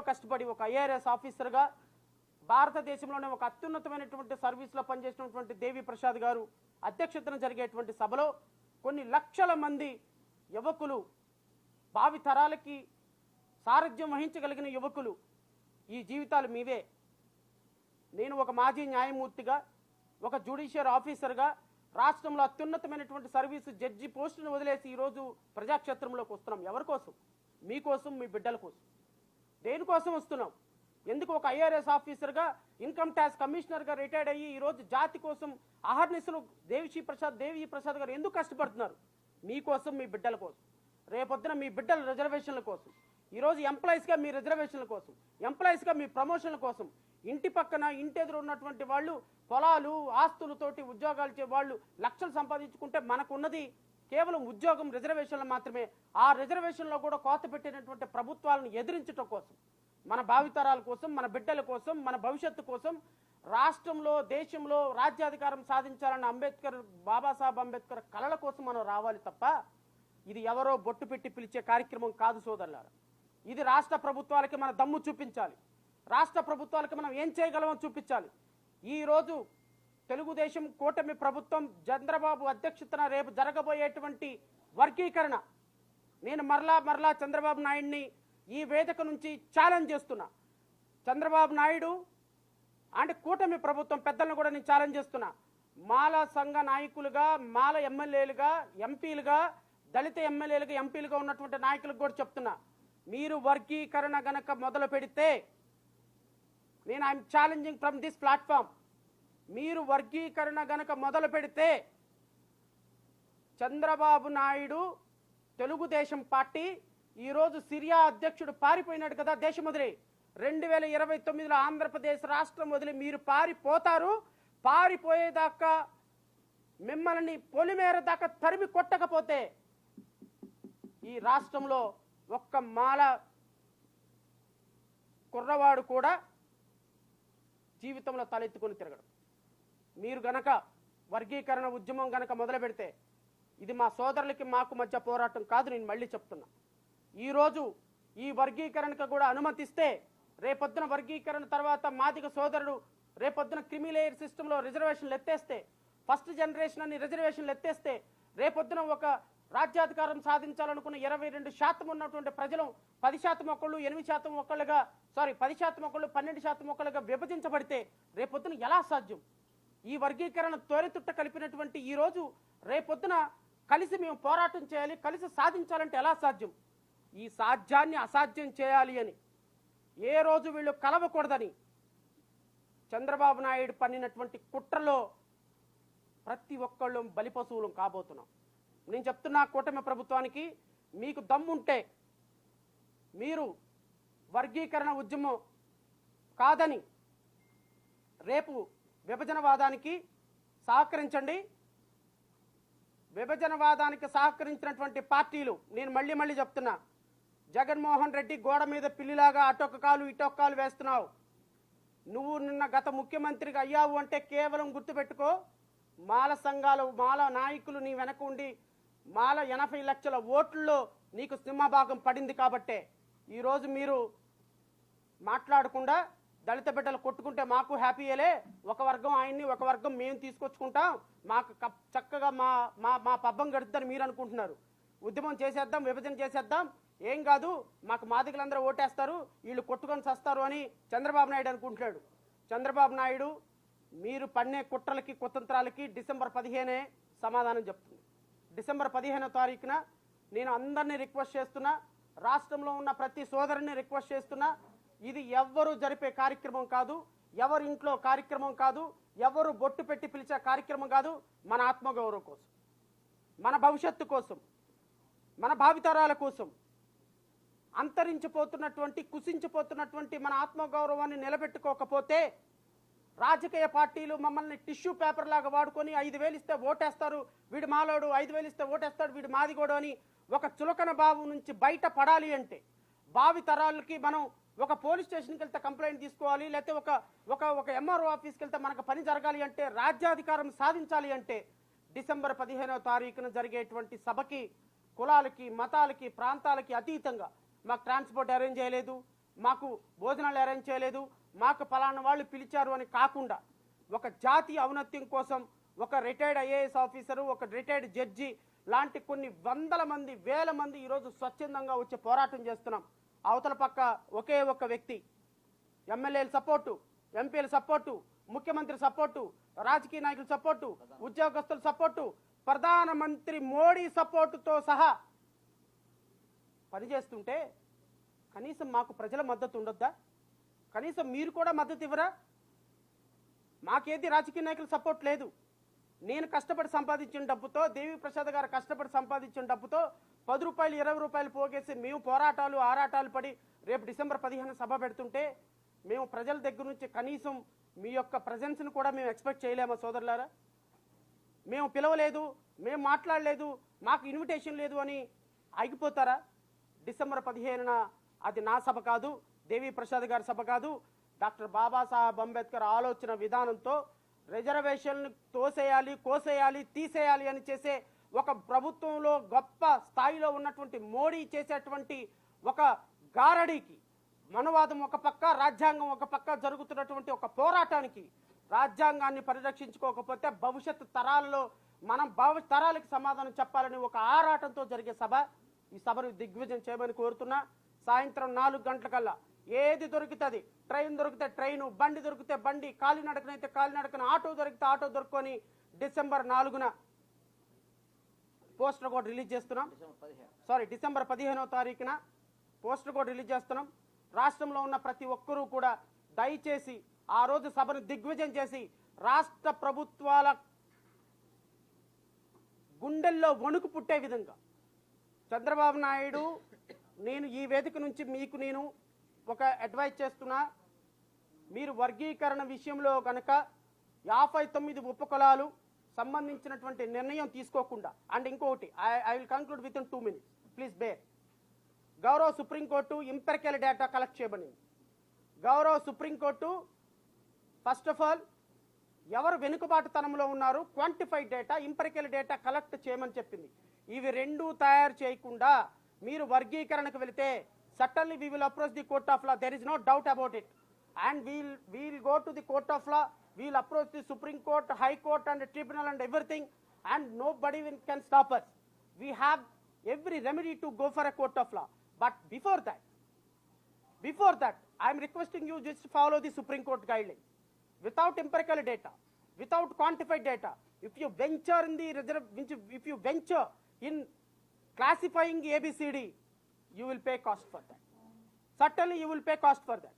కష్టపడి ఒక ఐఆర్ఎస్ ఆఫీసర్గా భారతదేశంలోనే ఒక అత్యున్నతమైనటువంటి సర్వీస్లో పనిచేసినటువంటి దేవి ప్రసాద్ గారు అధ్యక్షతన జరిగేటువంటి సభలో కొన్ని లక్షల మంది యువకులు, భావి తరాలకి సారథ్యం వహించగలిగిన యువకులు, ఈ జీవితాలు మీవే. నేను ఒక మాజీ న్యాయమూర్తిగా, ఒక జ్యుడిషియర్ ఆఫీసర్గా రాష్ట్రంలో అత్యున్నతమైనటువంటి సర్వీసు జడ్జి పోస్టును వదిలేసి ఈరోజు ప్రజాక్షేత్రంలోకి వస్తున్నాం. ఎవరి కోసం? మీకోసం, మీ బిడ్డల కోసం. దేనికోసం వస్తున్నాం? ఎందుకు ఒక ఐఆర్ఎస్ ఆఫీసర్గా, ఇన్కమ్ ట్యాక్స్ కమిషనర్గా రిటైర్డ్ అయ్యి ఈరోజు జాతి కోసం అహర్నిశలు దేవి ప్రసాద్ గారు ఎందుకు కష్టపడుతున్నారు? మీకోసం, మీ బిడ్డల కోసం. రేపొద్దున మీ బిడ్డల రిజర్వేషన్ల కోసం, ఈరోజు ఎంప్లాయీస్గా మీ రిజర్వేషన్ల కోసం, ఎంప్లాయీస్గా మీ ప్రమోషన్ల కోసం, ఇంటి పక్కన ఇంటి ఎదురు ఉన్నటువంటి వాళ్ళు పొలాలు ఆస్తులతోటి ఉద్యోగాలు చే వాళ్ళు లక్షలు సంపాదించుకుంటే మనకున్నది కేవలం ఉద్యోగం, రిజర్వేషన్లు మాత్రమే. ఆ రిజర్వేషన్లో కూడా కోత పెట్టినటువంటి ప్రభుత్వాలను ఎదిరించడం కోసం, మన భావితరాల కోసం, మన బిడ్డల కోసం, మన భవిష్యత్తు కోసం రాష్ట్రంలో, దేశంలో రాజ్యాధికారం సాధించాలన్న బాబాసాహెబ్ అంబేద్కర్ కలల కోసం మనం రావాలి తప్ప ఇది ఎవరో బొట్టు పెట్టి పిలిచే కార్యక్రమం కాదు సోదరులారా. ఇది రాష్ట్ర ప్రభుత్వాలకి మన దమ్ము చూపించాలి. రాష్ట్ర ప్రభుత్వాలకు మనం ఏం చేయగలమో చూపించాలి. ఈరోజు తెలుగుదేశం కూటమి ప్రభుత్వం చంద్రబాబు అధ్యక్షతన రేపు జరగబోయేటువంటి వర్గీకరణ, నేను మరలా చంద్రబాబు నాయుడిని ఈ వేదిక నుంచి ఛాలెంజ్ చేస్తున్నా. చంద్రబాబు నాయుడు అంటే కూటమి ప్రభుత్వం పెద్దలను కూడా నేను ఛాలెంజ్ చేస్తున్నా. మాల సంఘ నాయకులుగా, మాల ఎమ్మెల్యేలుగా, ఎంపీలుగా, దళిత ఎమ్మెల్యేలుగా, ఎంపీలుగా ఉన్నటువంటి నాయకులకు కూడా చెప్తున్నా, మీరు వర్గీకరణ గనక మొదలు పెడితే, నేను I'm challenging from this platform, మీరు వర్గీకరణ గనక మొదలు పెడితే చంద్రబాబు నాయుడు తెలుగుదేశం పార్టీ ఈరోజు సిరియా అధ్యక్షుడు పారిపోయినాడు కదా దేశం వదిలి. 2029లో ఆంధ్రప్రదేశ్ రాష్ట్రం వదిలి మీరు పారిపోతారు. పారిపోయేదాకా మిమ్మల్ని పొలిమేర దాకా తరిమి కొట్టకపోతే ఈ రాష్ట్రంలో ఒక్క మాల కుర్రవాడు కూడా జీవితంలో తలెత్తుకొని తిరగడు. మీరు గనక వర్గీకరణ ఉద్యమం గనక మొదలు పెడితే, ఇది మా సోదరులకి మాకు మధ్య పోరాటం కాదు, నేను మళ్ళీ చెప్తున్నా. ఈరోజు ఈ వర్గీకరణకు కూడా అనుమతిస్తే, రేపొద్దున వర్గీకరణ తర్వాత మాదిగ సోదరుడు రేపొద్దున క్రిమిలేయర్ సిస్టంలో రిజర్వేషన్లు ఎత్తేస్తే, ఫస్ట్ జనరేషన్ అని రిజర్వేషన్లు ఎత్తేస్తే, రేపొద్దున ఒక రాజ్యాధికారం సాధించాలనుకున్న 22% ఉన్నటువంటి ప్రజలు 10% ఒకళ్ళు, 8% ఒకళ్ళుగా, 10% ఒకళ్ళు, 12% ఒకళ్ళుగా విభజించబడితే రేపొద్దున ఎలా సాధ్యం? ఈ వర్గీకరణ తోరెతుట్ట కలిపినటువంటి ఈ రోజు రేపొద్దున కలిసి మేము పోరాటం చేయాలి, కలిసి సాధించాలంటే ఎలా సాధ్యం? ఈ సాధ్యాన్ని అసాధ్యం చేయాలి అని, ఏ రోజు వీళ్ళు కలవకూడదని చంద్రబాబు నాయుడు పన్నినటువంటి కుట్రలో ప్రతి ఒక్కళ్ళు బలిపశువులు కాబోతున్నాం. నేను చెప్తున్నా కూటమి ప్రభుత్వానికి, మీకు దమ్ముంటే మీరు వర్గీకరణ ఉద్యమం కాదని రేపు విభజనవాదానికి సహకరించండి. విభజనవాదానికి సహకరించినటువంటి పార్టీలు, నేను మళ్ళీ చెప్తున్నా, జగన్మోహన్ రెడ్డి గోడ మీద పిల్లిలాగా అటొక్క కాలు ఇటొక్క కాలు వేస్తున్నావు. నువ్వు నిన్న గత ముఖ్యమంత్రిగా అయ్యావు అంటే కేవలం గుర్తుపెట్టుకో, మాల సంఘాలు, మాల నాయకులు నీ వెనక ఉండి మాల 80 లక్షల ఓట్లలో నీకు సింహభాగం పడింది కాబట్టే ఈరోజు మీరు మాట్లాడకుండా దళిత బిడ్డలు కొట్టుకుంటే మాకు హ్యాపీయలే, ఒక వర్గం ఆయన్ని, ఒక వర్గం మేము తీసుకొచ్చుకుంటాం, మాకు చక్కగా మా పబ్బం గడుద్దని మీరు అనుకుంటున్నారు. ఉద్యమం చేసేద్దాం, విభజన చేసేద్దాం, ఏం కాదు, మాకు మాదిగలందరూ ఓటేస్తారు, వీళ్ళు కొట్టుకొని చస్తారు అని చంద్రబాబు నాయుడు అనుకుంటున్నాడు. చంద్రబాబు నాయుడు మీరు పన్నే కుట్రలకి, కుతంత్రాలకి డిసెంబర్ 15 సమాధానం చెప్తుంది. డిసెంబర్ 15వ తారీఖున నేను అందరినీ రిక్వెస్ట్ చేస్తున్నా, రాష్ట్రంలో ఉన్న ప్రతి సోదరుని రిక్వెస్ట్ చేస్తున్నా, ఇది ఎవ్వరు జరిపే కార్యక్రమం కాదు, ఎవరి ఇంట్లో కార్యక్రమం కాదు, ఎవరు బొట్టు పెట్టి పిలిచే కార్యక్రమం కాదు. మన ఆత్మగౌరవం కోసం, మన భవిష్యత్తు కోసం, మన భావితరాల కోసం, అంతరించిపోతున్నటువంటి, కుసించిపోతున్నటువంటి మన ఆత్మగౌరవాన్ని నిలబెట్టుకోకపోతే రాజకీయ పార్టీలు మమ్మల్ని టిష్యూ పేపర్ లాగా వాడుకొని 5,000 ఇస్తే ఓటేస్తారు, వీడు మాలోడు, 5,000 ఇస్తే ఓటేస్తాడు, వీడు మాదిగోడు అని ఒక చులకన భావం నుంచి బయట పడాలి అంటే, భావి తరాలకి మనం ఒక పోలీస్ స్టేషన్కి వెళ్తే కంప్లైంట్ తీసుకోవాలి, లేకపోతే ఒక ఎంఆర్ఓ ఆఫీస్కి వెళ్తే మనకు పని జరగాలి అంటే, రాజ్యాధికారం సాధించాలి అంటే డిసెంబర్ 15వ తారీఖున జరిగేటువంటి సభకి కులాలకి, మతాలకి, ప్రాంతాలకి అతీతంగా మాకు ట్రాన్స్పోర్ట్ అరేంజ్ చేయలేదు, మాకు భోజనాలు అరేంజ్ చేయలేదు, మాకు పలానా వాళ్ళు పిలిచారు అని కాకుండా ఒక జాతీయ ఔన్నత్యం కోసం ఒక రిటైర్డ్ ఐఏఎస్ ఆఫీసరు, ఒక రిటైర్డ్ జడ్జి లాంటి కొన్ని వందల మంది, వేల మంది ఈరోజు స్వచ్ఛందంగా వచ్చి పోరాటం చేస్తున్నాం. అవతల పక్క ఒకే ఒక్క వ్యక్తి ఎమ్మెల్యేల సపోర్టు, ఎంపీల సపోర్టు, ముఖ్యమంత్రి సపోర్టు, రాజకీయ నాయకుల సపోర్టు, ఉద్యోగస్తుల సపోర్టు, ప్రధానమంత్రి మోడీ సపోర్టుతో సహా పనిచేస్తుంటే కనీసం మాకు ప్రజల మద్దతు ఉండొద్దా? కనీసం మీరు కూడా మద్దతు ఇవ్వరా? మాకేది రాజకీయ నాయకుల సపోర్ట్ లేదు. నేను కష్టపడి సంపాదించిన డబ్బుతో, దేవి ప్రసాద్ గారు కష్టపడి సంపాదించిన డబ్బుతో 10 రూపాయలు 20 రూపాయలు పోగేసి మేము పోరాటాలు ఆరాటాలు పడి రేపు డిసెంబర్ 15 సభ పెడుతుంటే మేము ప్రజల దగ్గర నుంచి కనీసం మీ యొక్క ప్రజెన్స్ను కూడా మేము ఎక్స్పెక్ట్ చేయలేమా సోదరులారా? మేము పిలవలేదు, మేము మాట్లాడలేదు, మాకు ఇన్విటేషన్ లేదు అని ఆగిపోతారా? డిసెంబర్ 15న అది నా సభ కాదు, దేవి ప్రసాద్ గారి సభ కాదు. డాక్టర్ బాబాసాహెబ్ అంబేద్కర్ ఆలోచన విధానంతో రిజర్వేషన్లు తోసేయాలి, కోసేయాలి, తీసేయాలి అని చేసే ఒక ప్రభుత్వంలో గొప్ప స్థాయిలో ఉన్నటువంటి మోడీ చేసేటువంటి ఒక గారడీకి, మనవాదం ఒక పక్క, రాజ్యాంగం ఒక పక్క జరుగుతున్నటువంటి ఒక పోరాటానికి రాజ్యాంగాన్ని పరిరక్షించుకోకపోతే భవిష్యత్తు తరాలలో మనం తరాలకు సమాధానం చెప్పాలని ఒక ఆరాటంతో జరిగే సభ. ఈ సభను దిగ్విజయం చేయమని కోరుతున్నా. సాయంత్రం 4 గంటలకల్లా ఏది దొరుకుతుంది, ట్రైన్ దొరికితే ట్రైను, బండి దొరికితే బండి, కాలినడకనైతే కాలినడకన, ఆటో దొరికితే ఆటో దొరుకుని డిసెంబర్ 4న పోస్టర్ కోడ్ రిలీజ్ చేస్తున్నాం. డిసెంబర్ 15వ తారీఖున పోస్టర్ కోడ్ రిలీజ్ చేస్తున్నాం. రాష్ట్రంలో ఉన్న ప్రతి ఒక్కరూ కూడా దయచేసి ఆ రోజు సభను దిగ్విజయం చేసి రాష్ట్ర ప్రభుత్వాల గుండెల్లో వణుకు పుట్టే విధంగా చంద్రబాబు నాయుడు, నేను ఈ వేదిక నుంచి మీకు నేను ఒక అడ్వైజ్ చేస్తున్నా. మీరు వర్గీకరణ విషయంలో కనుక 59 ఉపకులాలు సంబంధించినటువంటి నిర్ణయం తీసుకోకుండా, అండ్ ఇంకొకటి I will conclude with in 2 minutes, please bear. గౌరవ సుప్రీంకోర్టు ఇంపెరికల్ డేటా కలెక్ట్ చేయబడింది. గౌరవ సుప్రీంకోర్టు ఫస్ట్ ఆఫ్ ఆల్ ఎవరు వెనుకబాటుతనంలో ఉన్నారు, quantified data, empirical data collect చేయమని చెప్పింది. ఇవి రెండూ తయారు చేయకుండా మీరు వర్గీకరణకు వెళితే certainly we will approach the court of law, there is no doubt about it, and we'll go to the court of law, we'll approach the Supreme Court, High Court and the tribunal and everything, and nobody can stop us. We have every remedy to go for a court of law. But before that I am requesting you just to follow the Supreme Court guidelines. Without empirical data, without quantified data, if you venture in classifying ABCD, you will pay cost for that. Certainly you will pay cost for that.